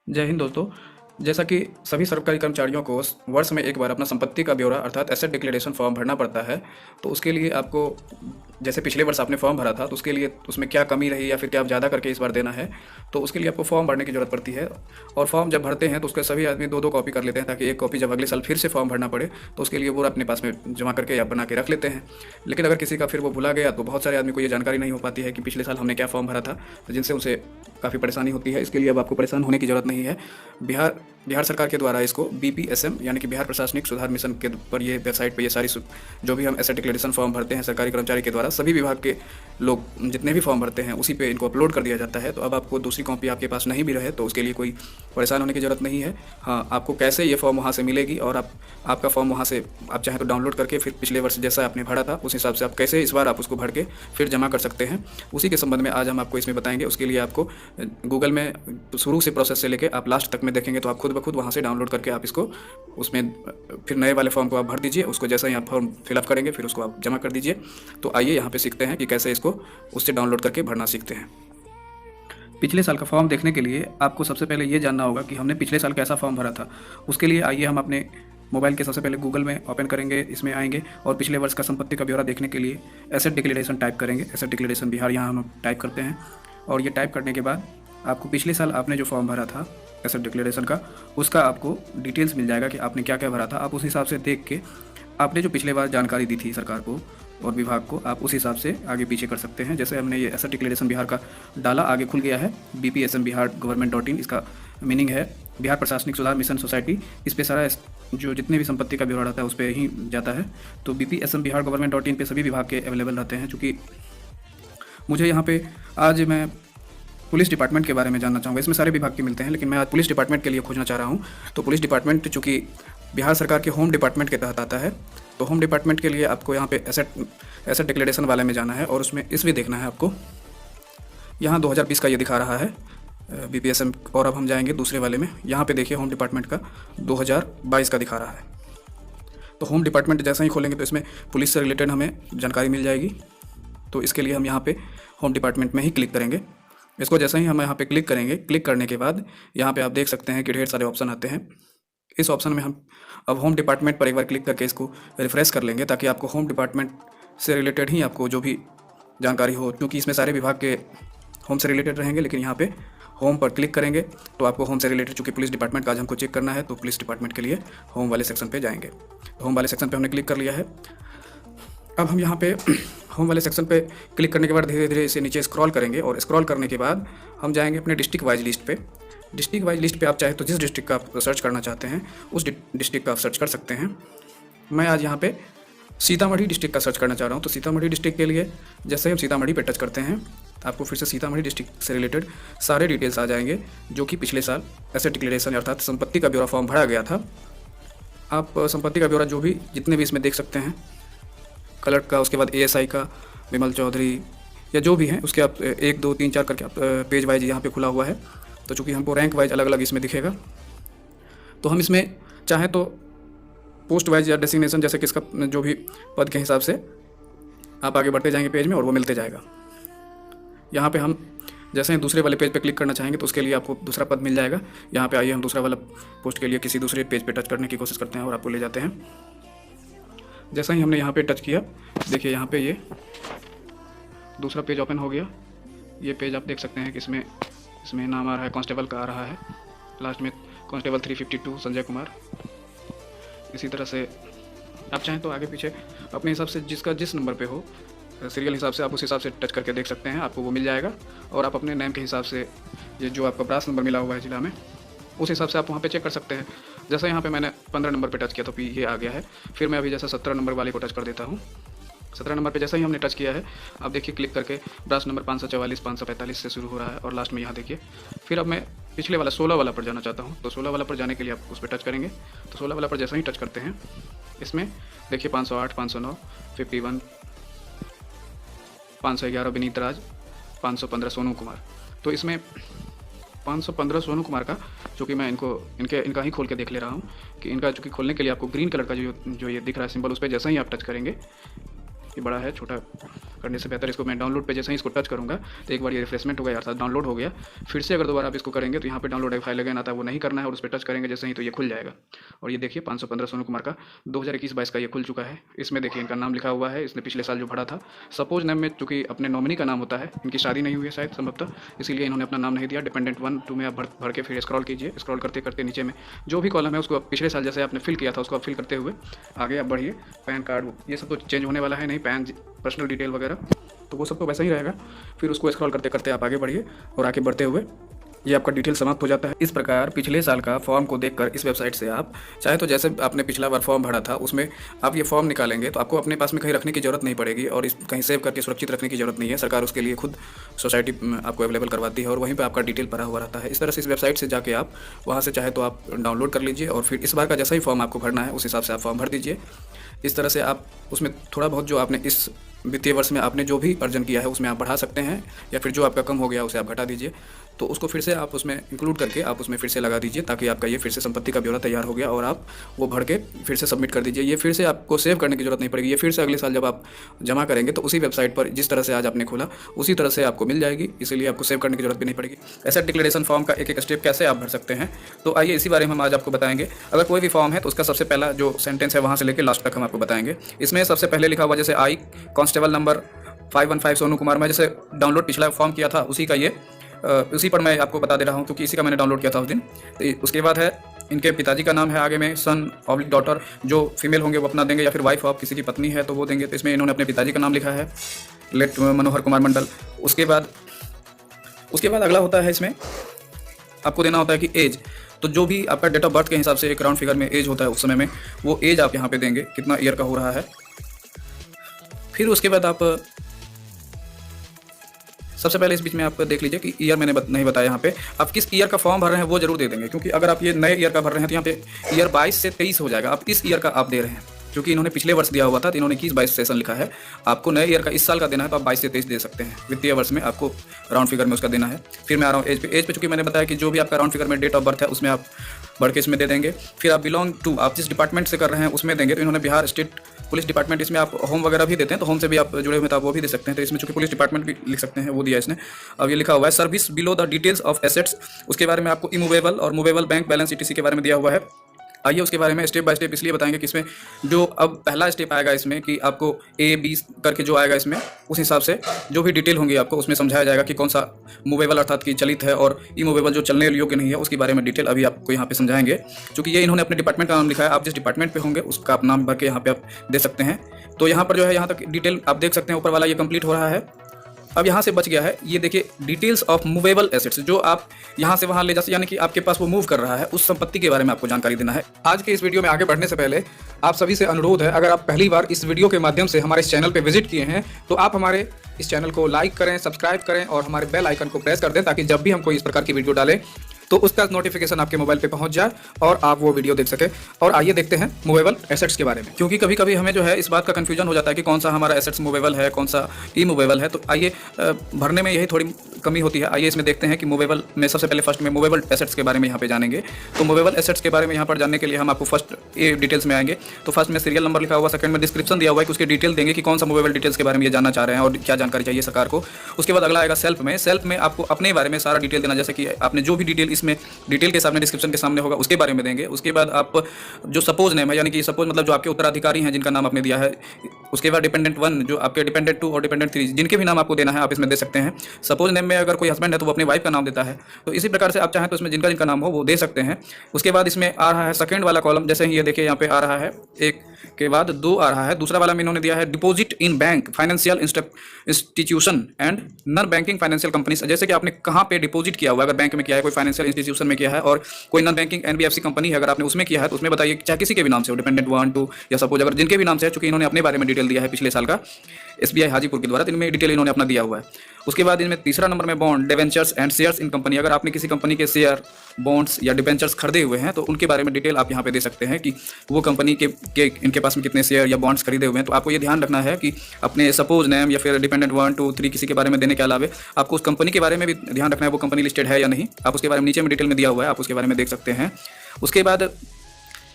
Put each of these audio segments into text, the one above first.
जय हिंद दोस्तों। जैसा कि सभी सरकारी कर्मचारियों को वर्ष में एक बार अपना संपत्ति का ब्यौरा अर्थात एसेट डिक्लेरेशन फॉर्म भरना पड़ता है। तो उसके लिए आपको, जैसे पिछले वर्ष आपने फॉर्म भरा था तो उसके लिए उसमें क्या कमी रही या फिर क्या ज़्यादा करके इस बार देना है, तो उसके लिए आपको फॉर्म भरने की ज़रूरत पड़ती है। और फॉर्म जब भरते हैं तो उसके सभी आदमी दो दो कॉपी कर लेते हैं, ताकि एक कॉपी जब अगले साल फिर से फॉर्म भरना पड़े तो उसके लिए वो अपने पास में जमा करके या बना के रख लेते हैं। लेकिन अगर किसी का फिर वो भुला गया तो बहुत सारे आदमी को ये जानकारी नहीं हो पाती है कि पिछले साल हमने क्या फॉर्म भरा था, तो जिनसे उसे काफ़ी परेशानी होती है। इसके लिए अब आपको परेशान होने की ज़रूरत नहीं है। बिहार बिहार सरकार के द्वारा इसको बीपीएसएम यानी कि बिहार प्रशासनिक सुधार मिशन के पर, ये वेबसाइट पर ये सारी जो भी हम एसेट डिक्लेरेशन फॉर्म भरते हैं सरकारी कर्मचारी के द्वारा, सभी विभाग के लोग जितने भी फॉर्म भरते हैं उसी पे इनको अपलोड कर दिया जाता है। तो अब आपको दूसरी कॉपी आपके पास नहीं भी रहे तो उसके लिए कोई परेशान होने की ज़रूरत नहीं है। हाँ, आपको कैसे ये फॉर्म वहाँ से मिलेगी और आपका फॉर्म वहाँ से आप चाहें तो डाउनलोड करके फिर पिछले वर्ष जैसा आपने भरा था उस हिसाब से आप कैसे इस बार आप उसको भर के फिर जमा कर सकते हैं, उसी के संबंध में आज हम आपको इसमें बताएंगे। उसके लिए आपको गूगल में शुरू से प्रोसेस से लेकर आप लास्ट तक में देखेंगे तो आप खुद ब खुद वहाँ से डाउनलोड करके आप इसको उसमें फिर नए वाले फॉर्म को आप भर दीजिए। उसको जैसा ही आप फॉर्म फिलअप करेंगे फिर उसको आप जमा कर दीजिए। तो आइए यहाँ पे सीखते हैं कि कैसे इसको उससे डाउनलोड करके भरना सीखते हैं। पिछले साल का फॉर्म देखने के लिए आपको सबसे पहले ये जानना होगा कि हमने पिछले साल कैसा फॉर्म भरा था। उसके लिए आइए हम अपने मोबाइल के सबसे पहले गूगल में ओपन करेंगे, इसमें आएंगे और पिछले वर्ष का संपत्ति का ब्यौरा देखने के लिए एसेट डिक्लेरेशन टाइप करेंगे। एसेट डिक्लेरेशन बिहार यहाँ हम टाइप करते हैं और ये टाइप करने के बाद आपको पिछले साल आपने जो फॉर्म भरा था एसेट डिक्लेरेशन का, उसका आपको डिटेल्स मिल जाएगा कि आपने क्या क्या भरा था। आप उस हिसाब से देख के आपने जो पिछले बार जानकारी दी थी सरकार को और विभाग को, आप उस हिसाब से आगे पीछे कर सकते हैं। जैसे हमने ये एसेट डिक्लेरेशन बिहार का डाला, आगे खुल गया है BPSM बिहार गवर्नमेंट.in। इसका मीनिंग है बिहार प्रशासनिक सुधार मिशन सोसाइटी। इस पे सारा जो जितने भी संपत्ति का ब्यौरा रहता है उस पर ही जाता है। तो BPSM बिहार गवर्नमेंट.in पे सभी विभाग के अवेलेबल रहते हैं। चूँकि मुझे यहाँ पे आज मैं पुलिस डिपार्टमेंट के बारे में जानना चाहूँगा। इसमें सारे विभाग के मिलते हैं लेकिन मैं आज पुलिस डिपार्टमेंट के लिए खोजना चाह रहा हूँ। तो पुलिस डिपार्टमेंट चूँकि बिहार सरकार के होम डिपार्टमेंट के तहत आता है, तो होम डिपार्टमेंट के लिए आपको यहाँ पे एसेट डिक्लेरेशन वाले में जाना है और उसमें इस भी देखना है आपको। यहाँ 2020 का ये दिखा रहा है BPSM। और अब हम जाएंगे दूसरे वाले में। यहाँ पे देखिए होम डिपार्टमेंट का 2022 का दिखा रहा है। तो होम डिपार्टमेंट जैसा ही खोलेंगे तो इसमें पुलिस से रिलेटेड हमें जानकारी मिल जाएगी। तो इसके लिए हम यहाँ पे होम डिपार्टमेंट में ही क्लिक करेंगे। इसको जैसे ही हम यहाँ पे क्लिक करेंगे, क्लिक करने के बाद यहाँ पे आप देख सकते हैं कि ढेर सारे ऑप्शन आते हैं। इस ऑप्शन में हम अब होम डिपार्टमेंट पर एक बार क्लिक करके इसको रिफ्रेश कर लेंगे, ताकि आपको होम डिपार्टमेंट से रिलेटेड ही आपको जो भी जानकारी हो, क्योंकि इसमें सारे विभाग के होम से रिलेटेड रहेंगे। लेकिन यहाँ पे होम पर क्लिक करेंगे तो आपको होम से रिलेटेड, चूँकि पुलिस डिपार्टमेंट का आज हमको चेक करना है, तो पुलिस डिपार्टमेंट के लिए होम वाले सेक्शन पे जाएंगे। तो होम वाले सेक्शन पे हमने क्लिक कर लिया है। अब हम यहाँ पे होम वाले सेक्शन पे क्लिक करने के बाद धीरे धीरे इसे नीचे स्क्रॉल करेंगे और स्क्रॉल करने के बाद हम जाएंगे अपने डिस्ट्रिक्ट वाइज लिस्ट पे। डिस्ट्रिक्ट वाइज लिस्ट पे आप चाहे तो जिस डिस्ट्रिक्ट का आप सर्च करना चाहते हैं उस डिस्ट्रिक्ट का आप सर्च कर सकते हैं। मैं आज यहाँ पे सीतामढ़ी डिस्ट्रिक्ट का सर्च करना चाह रहा हूँ। तो सीतामढ़ी डिस्ट्रिक्ट के लिए जैसे ही हम सीतामढ़ी पे टच करते हैं, आपको फिर से सीतामढ़ी डिस्ट्रिक्ट से रिलेटेड सारे डिटेल्स आ जाएंगे जो कि पिछले साल एसेट डिक्लेरेशन अर्थात संपत्ति का ब्यौरा फॉर्म भरा गया था। आप संपत्ति का ब्यौरा जो भी जितने भी इसमें देख सकते हैं, कलर्क का, उसके बाद ASI का विमल चौधरी या जो भी हैं, उसके आप 1 2 3 4 करके आप पेज वाइज यहाँ पे खुला हुआ है। तो चूँकि हमको रैंक वाइज अलग अलग इसमें दिखेगा, तो हम इसमें चाहे तो पोस्ट वाइज या डेसिग्नेशन जैसे किसका जो भी पद के हिसाब से आप आगे बढ़ते जाएंगे पेज में और वो मिलते जाएगा। यहाँ पे हम जैसे ही दूसरे वाले पेज पे क्लिक करना चाहेंगे तो उसके लिए आपको दूसरा पद मिल जाएगा। यहाँ पे आइए हम दूसरा वाला पोस्ट के लिए किसी दूसरे पेज पे टच करने की कोशिश करते हैं और आपको ले जाते हैं। जैसा ही हमने यहाँ पे टच किया, देखिए यहाँ पे ये दूसरा पेज ओपन हो गया। ये पेज आप देख सकते हैं कि इसमें नाम आ रहा है, कांस्टेबल का आ रहा है, लास्ट में कांस्टेबल 352 संजय कुमार। इसी तरह से आप चाहें तो आगे पीछे अपने हिसाब से जिसका जिस नंबर पे हो सीरियल हिसाब से आप उस हिसाब से टच करके देख सकते हैं, आपको वो मिल जाएगा। और आप अपने नेम के हिसाब से ये जो आपका ब्रांच नंबर मिला हुआ है जिला में, उस हिसाब से आप वहाँ पे चेक कर सकते हैं। जैसे यहाँ पे मैंने 15 नंबर पे टच किया तो ये आ गया है। फिर मैं अभी जैसा 17 नंबर वाले को टच कर देता हूँ। 17 नंबर पे जैसा ही हमने टच किया है, आप देखिए क्लिक करके ब्रांच नंबर 544 545 से शुरू हो रहा है और लास्ट में यहाँ देखिए। फिर अब मैं पिछले वाला 16 वाला पर जाना चाहता हूँ। तो 16 वाला पर जाने के लिए आप उस पर टच करेंगे। तो 16 वाला पर जैसा ही टच करते हैं, इसमें देखिए 508 509 51 511 विनीत राज, 515 सोनू कुमार। तो इसमें 515 सोनू कुमार का, चूँकि मैं इनका ही खोल के देख ले रहा हूँ कि इनका चूँकि खोलने के लिए आपको ग्रीन कलर का जो ये दिख रहा है सिंबल, उस पर जैसा ही आप टच करेंगे ये बड़ा है, छोटा करने से बेहतर इसको मैं डाउनलोड पे जैसे ही इसको टच करूँगा तो एक बार ये रिफ्रेशमेंट होगा यार, डाउनलोड हो गया। फिर से अगर दोबारा आप इसको करेंगे तो यहाँ पे डाउनलोड एक फाइल अगेन आता है, वो नहीं करना है और उस पर टच करेंगे जैसे ही तो ये खुल जाएगा। और ये देखिए 515 सोनू कुमार का 2021-22 का ये खुल चुका है। इसमें देखिए इनका नाम लिखा हुआ है, इसने पिछले साल जो भरा था। सपोज नेम में चूँकि अपने नॉमिनी का नाम होता है, इनकी शादी नहीं हुई है शायद संभवतः, इसीलिए इन्होंने अपना नाम नहीं दिया। डिपेंडेंट 1 2 में आप भर के फिर स्क्रॉल कीजिए। स्क्रॉल करते करते नीचे में जो भी कॉलम है उसको पिछले साल जैसे आपने फिल किया था उसको आप फिल करते हुए आगे आप बढ़िए। पैन कार्ड ये सब तो चेंज होने वाला है नहीं, पैन पर्सनल डिटेल वगैरह तो वो सब तो वैसा ही रहेगा। फिर उसको स्क्रॉल करते करते आप आगे बढ़िए और आगे बढ़ते हुए ये आपका डिटेल समाप्त हो जाता है। इस प्रकार पिछले साल का फॉर्म को देखकर इस वेबसाइट से आप चाहे तो जैसे आपने पिछला बार फॉर्म भरा था उसमें आप ये फॉर्म निकालेंगे तो आपको अपने पास में कहीं रखने की जरूरत नहीं पड़ेगी और इस कहीं सेव करके सुरक्षित रखने की जरूरत नहीं है। सरकार उसके लिए खुद सोसाइटी आपको अवेलेबल करवाती है और वहीं पर आपका डिटेल भरा हुआ रहता है। इस तरह से इस वेबसाइट से जाके आप वहाँ से चाहे तो आप डाउनलोड कर लीजिए और फिर इस बार का जैसा ही फॉर्म आपको भरना है उस हिसाब से आप फॉर्म भर दीजिए। इस तरह से आप उसमें थोड़ा बहुत जो आपने इस वित्तीय वर्ष में आपने जो भी अर्जन किया है उसमें आप बढ़ा सकते हैं या फिर जो आपका कम हो गया उसे आप घटा दीजिए। तो उसको फिर से आप उसमें इंक्लूड करके आप उसमें फिर से लगा दीजिए ताकि आपका ये फिर से संपत्ति का ब्यौरा तैयार हो गया और आप वो भर के फिर से सबमिट कर दीजिए। ये फिर से आपको सेव करने की जरूरत नहीं पड़ेगी, ये फिर से अगले साल जब आप जमा करेंगे तो उसी वेबसाइट पर जिस तरह से आज आपने खोला उसी तरह से आपको मिल जाएगी, इसीलिए आपको सेव करने की जरूरत भी नहीं पड़ेगी। एसेट डिक्लेरेशन फॉर्म का एक एक स्टेप कैसे आप भर सकते हैं तो आइए इसी बारे में हम आज आपको बताएंगे। अगर कोई भी फॉर्म है तो उसका सबसे पहला जो सेंटेंस है वहाँ से लेकर लास्ट तक हम आपको बताएंगे। इसमें सबसे पहले लिखा हुआ जैसे आई कांस्टेबल नंबर 515 सोनू कुमार, मैं जैसे डाउनलोड पिछला फॉर्म किया था उसी का ये उसी पर मैं आपको बता दे रहा हूँ क्योंकि इसी का मैंने डाउनलोड किया था उस दिन। तो उसके बाद है इनके पिताजी का नाम है आगे में सन ऑब्लिक डॉटर, जो फीमेल होंगे वो अपना देंगे या फिर वाइफ ऑफ किसी की पत्नी है तो वो देंगे। तो इसमें इन्होंने अपने पिताजी का नाम लिखा है लेट मनोहर कुमार मंडल। उसके बाद अगला होता है इसमें आपको देना होता है कि एज, तो जो भी आपका डेट ऑफ बर्थ के हिसाब से एक राउंड फिगर में एज होता है उस समय में वो एज आप यहाँ पे देंगे कितना ईयर का हो रहा है। फिर उसके बाद आप सबसे पहले इस बीच में आप देख लीजिए कि ईयर मैंने नहीं बताया, यहाँ पे आप किस ईयर का फॉर्म भर रहे हैं वो जरूर दे देंगे क्योंकि अगर आप ये नए ईयर का भर रहे हैं तो यहाँ पे ईयर 22 से 23 हो जाएगा। आप इस ईयर का आप दे रहे हैं क्योंकि इन्होंने पिछले वर्ष दिया हुआ था तो इन्होंने 21-22 सेशन लिखा है, आपको नए ईयर का इस साल का देना है तो आप 22 से 23 दे सकते हैं। वित्तीय वर्ष में आपको राउंड फिगर में उसका देना है। फिर मैं आ रहा हूँ एज पे चूँकि मैंने बताया कि जो भी आपका राउंड फिगर में डेट ऑफ बर्थ है उसमें आप बढ़ के इसमें दे देंगे। फिर आप बिलोंग टू, आप जिस डिपार्टमेंट से कर रहे हैं उसमें देंगे। तो इन्होंने बिहार स्टेट पुलिस डिपार्टमेंट, इसमें आप होम वगैरह भी देते हैं तो होम से भी आप जुड़े हुए तो आप वो भी दे सकते हैं। तो इसमें चूँकि पुलिस डिपार्टमेंट भी लिख सकते हैं वो दिया इसने। अब ये लिखा हुआ है service below the details of assets, उसके बारे में आपको इमूवेबल और मूवेबल बैंक बैलेंस ETC के बारे में दिया हुआ है। आइए उसके बारे में स्टेप बाय स्टेप इसलिए बताएंगे कि इसमें जो अब पहला स्टेप आएगा इसमें कि आपको A B करके जो आएगा इसमें उस हिसाब से जो भी डिटेल होंगी आपको उसमें समझाया जाएगा कि कौन सा मूवेबल अर्थात कि चलित है और इमूवेबल जो चलने योग्य नहीं है उसके बारे में डिटेल अभी आपको यहाँ पे समझाएंगे। क्योंकि ये इन्होंने अपने डिपार्टमेंट का नाम लिखा है, आप जिस डिपार्टमेंट पे होंगे उसका आप नाम भर के यहाँ पे आप दे सकते हैं। तो यहाँ पर जो है यहाँ तक डिटेल आप देख सकते हैं, ऊपर वाला ये कंप्लीट हो रहा है। अब यहाँ से बच गया है ये देखिए डिटेल्स ऑफ मूवेबल एसेट्स, जो आप यहाँ से वहाँ ले जा सकते, यानी कि आपके पास वो मूव कर रहा है उस संपत्ति के बारे में आपको जानकारी देना है। आज के इस वीडियो में आगे बढ़ने से पहले आप सभी से अनुरोध है, अगर आप पहली बार इस वीडियो के माध्यम से हमारे इस चैनल पर विजिट किए हैं तो आप हमारे इस चैनल को लाइक करें, सब्सक्राइब करें और हमारे बेल आइकन को प्रेस कर दें ताकि जब भी हम कोई इस प्रकार की वीडियो डालें तो उसका नोटिफिकेशन आपके मोबाइल पे पहुंच जाए और आप वो वीडियो देख सके। और आइए देखते हैं मूवेबल एसेट्स के बारे में, क्योंकि कभी कभी हमें जो है इस बात का कंफ्यूजन हो जाता है कि कौन सा हमारा एसेट्स मूवेबल है कौन सा इमूवेबल है। तो आइए भरने में यही थोड़ी कमी होती है। आइए इसमें देखते हैं कि मूवेबल में सबसे पहले फर्स्ट में मूवेबल एसेट्स के बारे में यहाँ पे जानेंगे। तो मूवेबल एसेट्स के बारे में यहाँ पर जानने के लिए हम आपको फर्स्ट ये डिटेल्स में आएंगे। तो फर्स्ट में सीरियल नंबर लिखा हुआ, सेकंड में डिस्क्रिप्शन दिया हुआ है कि उसकी डिटेल देंगे कि कौन सा मूवेबल डिटेल्स के बारे में ये जानना चाह रहे हैं और क्या जानकारी चाहिए सरकार को। उसके बाद अगला आएगा सेल्फ में आपको अपने बारे में सारा डिटेल देना, जैसे कि आपने जो भी डिटेल इसमें डिटेल के सामने डिस्क्रिप्शन के सामने होगा उसके बारे में देंगे। उसके बाद आप जो सपोज नेम है, यानी कि सपोज मतलब जो आपके उत्तराधिकारी हैं जिनका नाम आपने दिया है। उसके बाद डिपेंडेंट 1 जो आपके डिपेंडेंट 2 और डिपेंडेंट 3 जिनके भी नाम आपको देना है आप इसमें दे सकते हैं। सपोज नेम में अगर कोई हस्बैंड है तो वो अपनी वाइफ का नाम देता है, तो इसी प्रकार से आप चाहें तो इसमें जिनका जिनका नाम हो वो दे सकते हैं। उसके बाद इसमें आ रहा है सेकंड वाला कॉलम, जैसे ही ये देखिए यहाँ पे आ रहा है, एक के बाद 2 आ रहा है। दूसरा वाला में इन्होंने दिया है deposit in bank financial institution and non banking financial companies, जैसे कि आपने कहाँ पे डिपॉजिट किया हुआ है, अगर बैंक में किया है, कोई फाइनेंशियल इंस्टीट्यूशन में किया है और कोई नॉन बैंकिंग NBFC कंपनी है अगर आपने उसमें किया है तो उसमें बताइए, चाहे किसी के भी नाम से हो, डिपेंडेंट 1 2 या सपोज अगर जिनके भी नाम से है, चूंकि इन्होंने अपने बारे में डिटेल दिया है पिछले साल का SBI हाजीपुर के द्वारा, तो इनमें डिटेल इन्होंने अपना दिया हुआ है। उसके बाद इनमें तीसरा नंबर में bond debentures and shares in company, अगर आपने किसी कंपनी के शेयर बॉन्ड्स या डिवेंचर्स खरीदे हुए हैं तो उनके बारे में डिटेल आप यहाँ पे दे सकते हैं कि वो कंपनी के इनके पास में कितने शेयर या बॉन्ड्स खरीदे हुए हैं। तो आपको ये ध्यान रखना है कि अपने सपोज नेम या फिर डिपेंडेंट 1 2 3 किसी के बारे में देने के अलावा आपको उस कंपनी के बारे में भी ध्यान रखना है, वो कंपनी लिस्टेड है या नहीं, आप उसके बारे में नीचे में डिटेल में दिया हुआ है, आप उसके बारे में देख सकते हैं। उसके बाद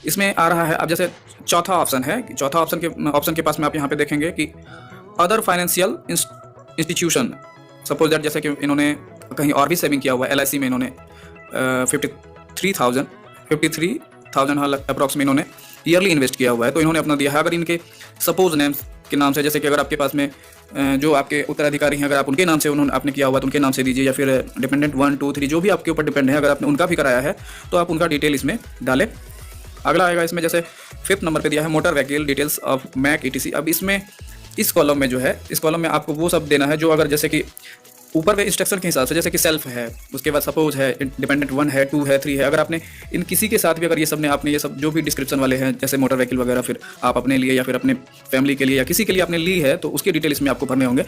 इसमें आ रहा है, अब जैसे चौथा ऑप्शन है, चौथा ऑप्शन के पास में आप यहाँ पे देखेंगे कि other financial institution, suppose that जैसे कि इन्होंने कहीं और भी सेविंग किया हुआ है, LIC में इन्होंने 53,000 हाँ अप्रॉक्स में इन्होंने ईयरली इन्वेस्ट किया हुआ है, तो इन्होंने अपना दिया है। अगर इनके सपोज नेम्स के नाम से, जैसे कि अगर आपके पास में जो आपके उत्तराधिकारी हैं, अगर आप उनके नाम से उन्होंने आपने किया हुआ तो उनके नाम से दीजिए, या फिर डिपेंडेंट 1 2 3 जो भी आपके ऊपर डिपेंड है, अगर आपने उनका भी कराया है तो आप उनका डिटेल इसमें डालें। अगला आएगा इसमें जैसे 5th नंबर पे दिया है motor vehicle details of make ETC। अब इसमें इस कॉलम में जो है, इस कॉलम में आपको वो सब देना है जो अगर जैसे कि ऊपर के इंस्ट्रक्शन के हिसाब से, जैसे कि सेल्फ है, उसके बाद सपोज है, डिपेंडेंट 1 है, 2 है, 3 है, अगर आपने इन किसी के साथ भी अगर ये सब ने आपने ये सब जो भी डिस्क्रिप्शन वाले हैं जैसे मोटर व्हीकल वगैरह, फिर आप अपने लिए या फिर अपने फैमिली के लिए या किसी के लिए आपने ली है तो उसकी डिटेल इसमें आपको भरने होंगे।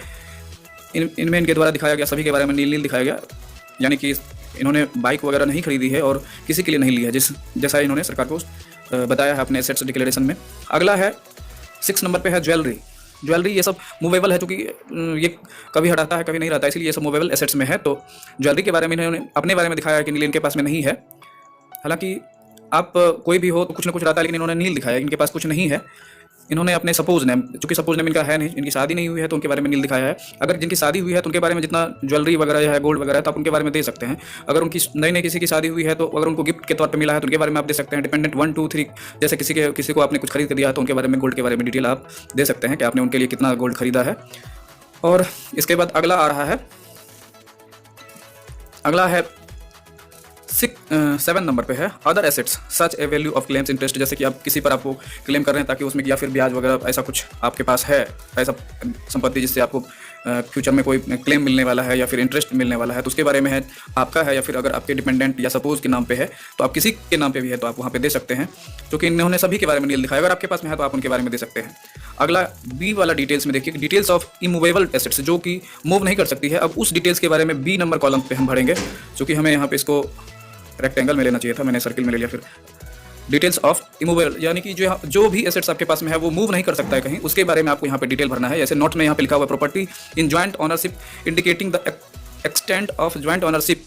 इनमें इनके द्वारा दिखाया गया सभी के बारे में नील नील दिखाया गया, यानी कि इन्होंने बाइक वगैरह नहीं खरीदी है और किसी के लिए नहीं ली है, जैसा इन्होंने सरकार को बताया है अपने एसेट्स डिक्लेरेशन में। अगला है 6 नंबर पे है ज्वेलरी। ये सब मूवेबल है, चूँकि ये कभी हटाता है कभी नहीं रहता है, इसलिए ये सब मूवेबल एसेट्स में है। तो ज्वेलरी के बारे में इन्होंने अपने बारे में दिखाया है कि नील इनके पास में नहीं है। हालांकि आप कोई भी हो तो कुछ ना कुछ रहता है, लेकिन इन्होंने नील दिखाया है, इनके पास कुछ नहीं है। इन्होंने अपने सपोज नेम, चूँकि सपोज नेम इनका है नहीं, इनकी शादी नहीं हुई है तो उनके बारे में नील दिखाया है। अगर जिनकी शादी हुई है तो उनके बारे में जितना ज्वेलरी वगैरह है, गोल्ड वगैरह है, तो आप उनके बारे में दे सकते हैं। अगर उनकी नई किसी की शादी हुई है तो अगर उनको गिफ्ट के तौर पे मिला है तो उनके बारे में आप दे सकते हैं। डिपेंडेंट 1 2 3 जैसे किसी को आपने कुछ खरीद कर दिया तो उनके बारे में गोल्ड के बारे में डिटेल आप दे सकते हैं कि आपने उनके लिए कितना गोल्ड खरीदा है। और इसके बाद अगला आ रहा है, अगला है 7 नंबर पे है other assets such A value of claims interest. जैसे कि आप किसी पर आपको क्लेम कर रहे हैं ताकि उसमें या फिर ब्याज वगैरह ऐसा कुछ आपके पास है, ऐसा संपत्ति जिससे आपको फ्यूचर में कोई क्लेम मिलने वाला है या फिर इंटरेस्ट मिलने वाला है, तो उसके बारे में है आपका है, या फिर अगर आपके डिपेंडेंट या सपोज के नाम पे है तो आप किसी के नाम पे भी है तो आप वहाँ पे दे सकते हैं, क्योंकि इन्होंने सभी के बारे में नील दिखाया। अगर आपके पास में है तो आप उनके बारे में दे सकते हैं। अगला B वाला डिटेल्स में देखिए, डिटेल्स ऑफ इमूवेबल एसेट्स, जो कि मूव नहीं कर सकती है। अब उस डिटेल्स के बारे में B नंबर कॉलम पे हम भरेंगे, क्योंकि हमें यहाँ पे इसको रेक्टेंगल में लेना चाहिए था, मैंने सर्किल में ले लिया। फिर डिटेल्स ऑफ इमूवेबल, यानी कि जो भी एसेट्स आपके पास में है वो मूव नहीं कर सकता है कहीं, उसके बारे में आपको यहाँ पे डिटेल भरना है। जैसे नोट में यहाँ पे लिखा हुआ property in joint ownership indicating the extent of joint ownership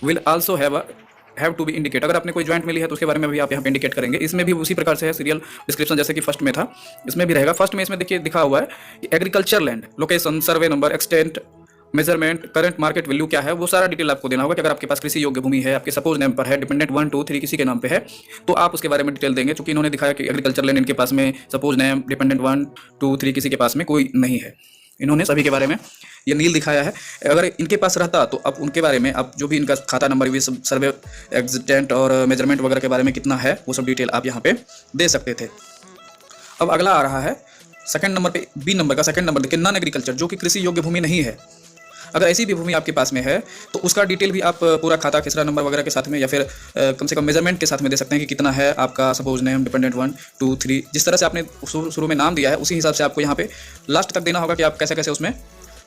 will also have to be indicate. अगर आपने कोई ज्वाइंट मिली है तो उसके बारे में भी आप यहाँ पे इंडिकेट करेंगे। इसमें भी उसी प्रकार से है सीरियल डिस्क्रिप्शन, जैसे कि फर्स्ट में था इसमें भी रहेगा। फर्स्ट में इसमें देखिए दिखा हुआ है agriculture land, location, survey number, extent, measurement, current market value क्या है, वो सारा डिटेल आपको देना होगा। कि अगर आपके पास कृषि योग्य भूमि है, आपके सपोज नेम पर है, डिपेंडेंट 1 2 3 किसी के नाम पे है, तो आप उसके बारे में डिटेल देंगे। क्योंकि इन्होंने दिखाया कि एग्रीकल्चर लैंड इनके पास में सपोज नेम, डिपेंडेंट 1 2 3 किसी के पास में कोई नहीं है। इन्होंने सभी के बारे में ये नील दिखाया है। अगर इनके पास रहता तो आप उनके बारे में आप जो भी इनका खाता नंबर भी सब सर्वे एक्सटेंट और मेजरमेंट वगैरह के बारे में कितना है वो सब डिटेल आप यहाँ पे दे सकते थे। अब अगला आ रहा है 2nd नंबर पे, B नंबर का 2nd नंबर देखिए, नॉन एग्रीकल्चर, जो कि कृषि योग्य भूमि नहीं है। अगर ऐसी भी भूमि आपके पास में है तो उसका डिटेल भी आप पूरा खाता, खेसरा नंबर वगैरह के साथ में, या फिर कम से कम मेजरमेंट के साथ में दे सकते हैं कि कितना है आपका सपोज नेम, डिपेंडेंट 1 2 3 जिस तरह से आपने शुरू में नाम दिया है उसी हिसाब से आपको यहाँ पे लास्ट तक देना होगा कि आप कैसे कैसे उसमें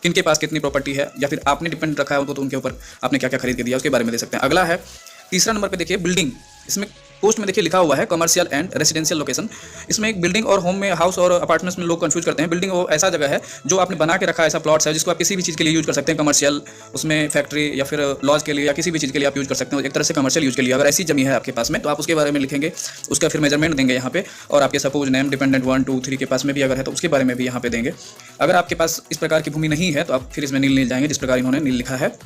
किनके पास कितनी प्रॉपर्टी है, या फिर आपने डिपेंड रखा है उनको तो उनके ऊपर आपने क्या क्या खरीद के दिया उसके बारे में दे सकते हैं। अगला है 3रा नंबर पे देखिए बिल्डिंग। इसमें पोस्ट में देखिए लिखा हुआ है कमर्शियल एंड रेसिडेंशियल लोकेशन। इसमें एक बिल्डिंग और होम में, हाउस और अपार्टमेंट्स में लोग कंफ्यूज करते हैं। बिल्डिंग वो ऐसा जगह है जो आपने बना के रखा है, ऐसा प्लॉट्स है जिसको आप किसी भी चीज़ के लिए यूज कर सकते हैं। कमर्शियल, उसमें फैक्ट्री या फिर लॉज के लिए या किसी भी चीज़ के लिए आप यूज कर सकते हो, एक तरह से कमर्शियल यूज के लिए। अगर ऐसी जमीन है आपके पास में तो आप उसके बारे में लिखेंगे, उसका फिर मेजरमेंट देंगे यहाँ पे, और आपके सपोज नेम, डिपेंडेंट 1 2 3 के पास में भी अगर है तो उसके बारे में भी यहाँ पे देंगे। अगर आपके पास इस प्रकार की भूमि नहीं है तो आप फिर इसमें नील जाएंगे जिस प्रकार इन्होंने नील लिखा है।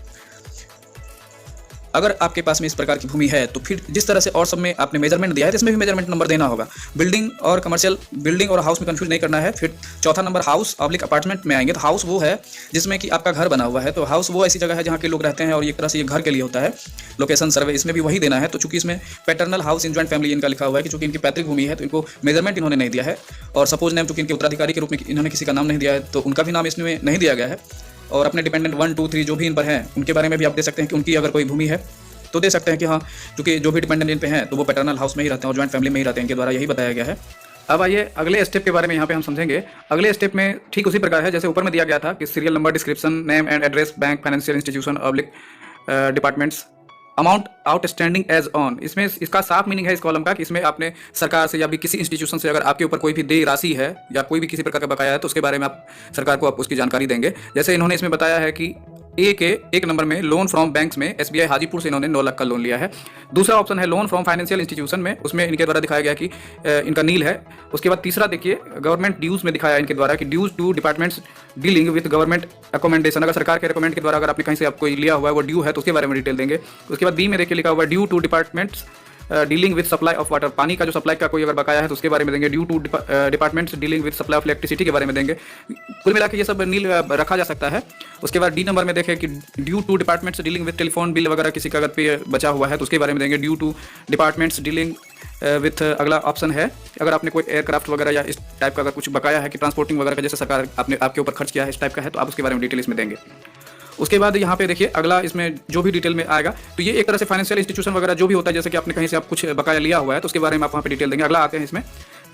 अगर आपके पास में इस प्रकार की भूमि है तो फिर जिस तरह से और सब में आपने मेजरमेंट दिया है तो इसमें भी मेजरमेंट नंबर देना होगा। बिल्डिंग और कमर्शियल, बिल्डिंग और हाउस में कंफ्यूज नहीं करना है। फिर 4था नंबर हाउस ऑब्लिक अपार्टमेंट में आएंगे तो हाउस वो है जिसमें कि आपका घर बना हुआ है, तो हाउस वो ऐसी जगह है जहाँ के लोग रहते हैं और एक तरह से ये घर के लिए होता है। लोकेशन, सर्वे इसमें भी वही देना है। तो चूंकि इसमें paternal house in joint family इनका लिखा हुआ है कि चूंकि इनकी पैतृक भूमि है तो इनको मेजरमेंट इन्होंने नहीं दिया है, और सपोज नेम चूंकि इनके उत्तराधिकारी के रूप में इन्होंने किसी का नाम नहीं दिया है तो उनका भी नाम इसमें नहीं दिया गया है। और अपने डिपेंडेंट 1 2 3 जो भी इन पर हैं उनके बारे में भी आप दे सकते हैं कि उनकी अगर कोई भूमि है तो दे सकते हैं कि हाँ, क्योंकि जो भी डिपेंडेंट इन पे हैं तो वो पैटर्नल हाउस में ही रहते हैं और जॉइंट फैमिली में ही रहते हैं, इनके द्वारा यही बताया गया है। अब आइए अगले स्टेप के बारे में यहाँ पे हम समझेंगे। अगले स्टेप में ठीक उसी प्रकार है जैसे ऊपर में दिया गया था कि serial number, description, name and address, bank, financial institution, oblique departments, amount outstanding as on. इसमें इसका साफ मीनिंग है इस कॉलम का कि इसमें आपने सरकार से या भी किसी इंस्टीट्यूशन से अगर आपके ऊपर कोई भी देय राशि है या कोई भी किसी प्रकार का बकाया है तो उसके बारे में आप सरकार को आप उसकी जानकारी देंगे। जैसे इन्होंने इसमें बताया है कि ए के एक नंबर में लोन फ्रॉम बैंक्स में एसबीआई हाजीपुर से इन्होंने 9 लाख का लोन लिया है। दूसरा ऑप्शन है लोन फ्रॉम फाइनेंशियल इंस्टीट्यूशन में, उसमें इनके द्वारा दिखाया गया कि इनका नील है। उसके बाद तीसरा देखिए गवर्नमेंट ड्यूज में दिखाया इनके द्वारा कि dues to departments dealing with government accommodation, अगर सरकार के रिकमेंड के द्वारा अगर आपने कहीं से आपको लिया हुआ है वो ड्यू है तो उसके बारे में डिटेल देंगे। उसके बाद बी में देखिए लिखा हुआ है due to departments dealing with supply of water, पानी का जो सप्लाई का कोई अगर बकाया है तो उसके बारे में देंगे। Due to departments dealing with supply of electricity के बारे में देंगे। कुल मिला के ये सब नील रखा जा सकता है। उसके बाद डी नंबर में देखें कि due to departments dealing with telephone bill वगैरह किसी का अगर पे बचा हुआ है तो उसके बारे में देंगे। Due to departments dealing with अगला ऑप्शन है अगर आपने कोई एयरक्राफ्ट वगैरह या इस टाइप का अगर कुछ बकाया है कि ट्रांसपोर्टिंग वगैरह का जैसे सरकार आपने आपके ऊपर खर्च किया है इस टाइप का है तो आप उसके बारे में डिटेल इसमें देंगे। उसके बाद यहाँ पे देखिए अगला इसमें जो भी डिटेल में आएगा तो ये एक तरह से फाइनेंशियल इंस्टीट्यूशन वगैरह जो भी होता है जैसे कि आपने कहीं से आप कुछ बकाया लिया हुआ है तो उसके बारे में आप वहाँ पे डिटेल देंगे। अगला आते हैं इसमें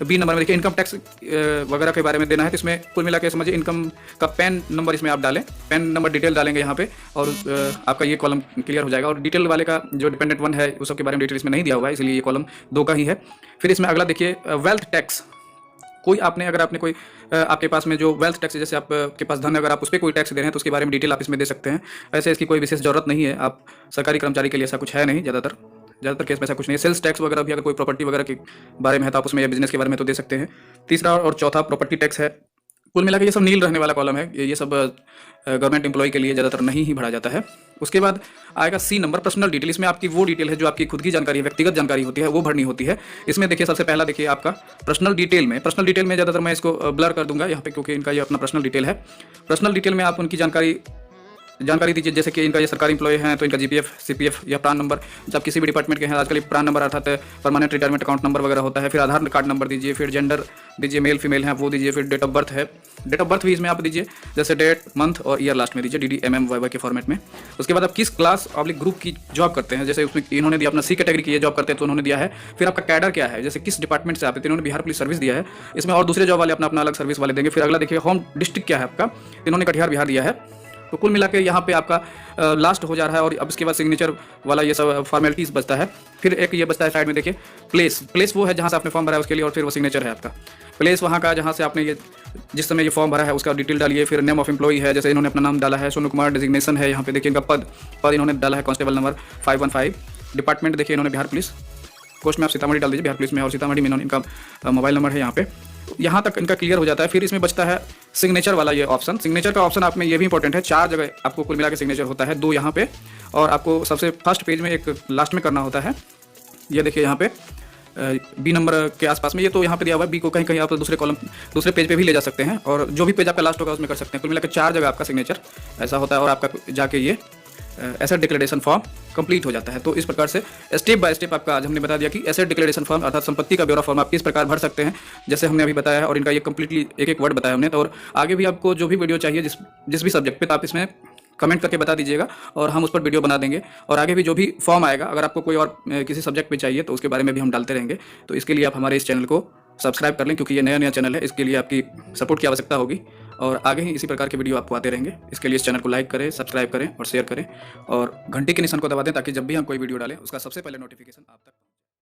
बी नंबर में देखिए इनकम टैक्स वगैरह के बारे में देना है तो इसमें कुल मिला के समझिए इनकम का पैन नंबर इसमें आप डालें, पैन नंबर डिटेल डालेंगे यहाँ पे और आपका ये कॉलम क्लियर हो जाएगा। और डिटेल वाले का जो डिपेंडेंट वन है उस सब के बारे में डिटेल इसमें नहीं दिया हुआ है इसलिए ये कॉलम 2 का ही है। फिर इसमें अगला देखिए वेल्थ टैक्स, कोई आपने अगर आपने कोई आपके पास में जो वेल्थ टैक्स जैसे आपके पास धन अगर आप उस पर कोई टैक्स दे रहे हैं तो उसके बारे में डिटेल आप इसमें दे सकते हैं। ऐसे इसकी कोई विशेष जरूरत नहीं है, आप सरकारी कर्मचारी के लिए ऐसा कुछ है नहीं, ज़्यादातर केस में ऐसा कुछ नहीं है। सेल्स टैक्स वगैरह भी अगर कोई प्रॉपर्टी वगैरह के बारे में है तो आप उसमें या बिजनेस के बारे में तो दे सकते हैं। तीसरा और चौथा प्रॉपर्टी टैक्स है। कुल मिला के ये सब नील रहने वाला कॉलम है, ये सब गवर्नमेंट एम्प्लॉय के लिए ज़्यादातर नहीं ही भरा जाता है। उसके बाद आएगा सी नंबर पर्सनल डिटेल, इसमें आपकी वो डिटेल है जो आपकी खुद की जानकारी है, व्यक्तिगत जानकारी होती है वो भरनी होती है। इसमें देखिए सबसे पहला देखिए आपका पर्सनल डिटेल में ज़्यादातर मैं इसको ब्लर कर दूंगा यहाँ पे क्योंकि इनका ये अपना पर्सनल डिटेल है। पर्सनल डिटेल में आप उनकी जानकारी दीजिए जैसे कि इनका ये सरकारी एम्प्लॉय हैं तो इनका जीपीएफ सीपीएफ या प्रान नंबर, जब किसी भी डिपार्टमेंट के हैं आजकल प्रान नंबर अर्थात परमानेंट रिटायरमेंट अकाउंट नंबर वगैरह होता है। फिर आधार कार्ड नंबर दीजिए, फिर जेंडर दीजिए, मेल फीमेल हैं वो दीजिए, फिर डेट ऑफ बर्थ है, डेट ऑफ बर्थ भी इसमें आप दीजिए जैसे डेट मंथ और ईयर लास्ट में दीजिए DDMMYY के फॉर्मेट में। उसके बाद आप किस क्लास ऑब्लिक ग्रुप की जॉब करते हैं, जैसे उसमें इन्होंने दिया अपना सी कैटेगरी की ये जॉब करते हैं तो उन्होंने दिया है। फिर आपका कैडर क्या है, जैसे किस डिपार्टमेंट से आते हैं, इन्होंने बिहार पुलिस सर्विस दिया है इसमें, और दूसरे जॉब वाले अपना अपना अलग सर्विस वाले देंगे। फिर अगला देखिए होम डिस्ट्रिक्ट क्या है आपका, इन्होंने कटिहार बिहार दिया है। तो कुल मिला के यहाँ पे आपका लास्ट हो जा रहा है और अब इसके बाद सिग्नेचर वाला ये सब फॉर्मेलिटीज़ बचता है। फिर एक ये बचता है साइड में देखिए प्लेस वो है जहाँ से आपने फॉर्म भरा है उसके लिए, और फिर वो सिग्नेचर है आपका प्लेस वहाँ का जहाँ से आपने ये जिस समय ये फॉर्म भरा है उसका डिटेल डालिए। फिर नेम ऑफ एम्प्लॉई है, जैसे इन्होंने अपना नाम डाला है सोनू कुमार, डिजिग्नेशन है यहाँ पे देखिए इनका पद इन्होंने डाला है कांस्टेबल नंबर 515। डिपार्टमेंट देखिए इन्होंने बिहार पुलिस, पोस्ट में आप सीतामढ़ी डाल दीजिए, बिहार पुलिस में और सीतामढ़ी में इन्होंने इनका मोबाइल नंबर है यहाँ पे। यहाँ तक इनका क्लियर हो जाता है। फिर इसमें बचता है सिग्नेचर वाला ये ऑप्शन। सिग्नेचर का ऑप्शन आप में ये भी इंपॉर्टेंट है, 4 जगह आपको कुल मिला के सिग्नेचर होता है, 2 यहाँ पे और आपको सबसे फर्स्ट पेज में एक लास्ट में करना होता है। ये देखिए यहाँ पे बी नंबर के आसपास में, ये तो यहाँ पे दिया हुआ है, बी को कहीं कहीं आप दूसरे पेज पे भी ले जा सकते हैं और जो भी पेज आपका लास्ट होगा उसमें कर सकते हैं। कुल मिला के 4 जगह आपका सिग्नेचर ऐसा होता है और आपका जाके ये एसेट डिक्लेरेशन फॉर्म कंप्लीट हो जाता है। तो इस प्रकार से स्टेप बाय स्टेप आपका आज हमने बता दिया कि एसेट डिक्लेरेशन फॉर्म अर्थात संपत्ति का ब्यौरा फॉर्म आप किस प्रकार भर सकते हैं जैसे हमने अभी बताया है, और इनका ये कंप्लीटली एक वर्ड बताया हमने। तो और आगे भी आपको जो भी वीडियो चाहिए जिस भी सब्जेक्ट पे, तो आप इसमें कमेंट करके बता दीजिएगा और हम उस पर वीडियो बना देंगे। और आगे भी जो भी फॉर्म आएगा अगर आपको कोई और किसी सब्जेक्ट पे चाहिए तो उसके बारे में भी हम डालते रहेंगे। तो इसके लिए आप हमारे इस चैनल को सब्सक्राइब कर लें क्योंकि ये नया चैनल है, इसके लिए आपकी सपोर्ट की आवश्यकता होगी और आगे ही इसी प्रकार के वीडियो आपको आते रहेंगे। इसके लिए इस चैनल को लाइक करें, सब्सक्राइब करें और शेयर करें और घंटी के निशान को दबा दें ताकि जब भी हम कोई वीडियो डालें उसका सबसे पहले नोटिफिकेशन आप तक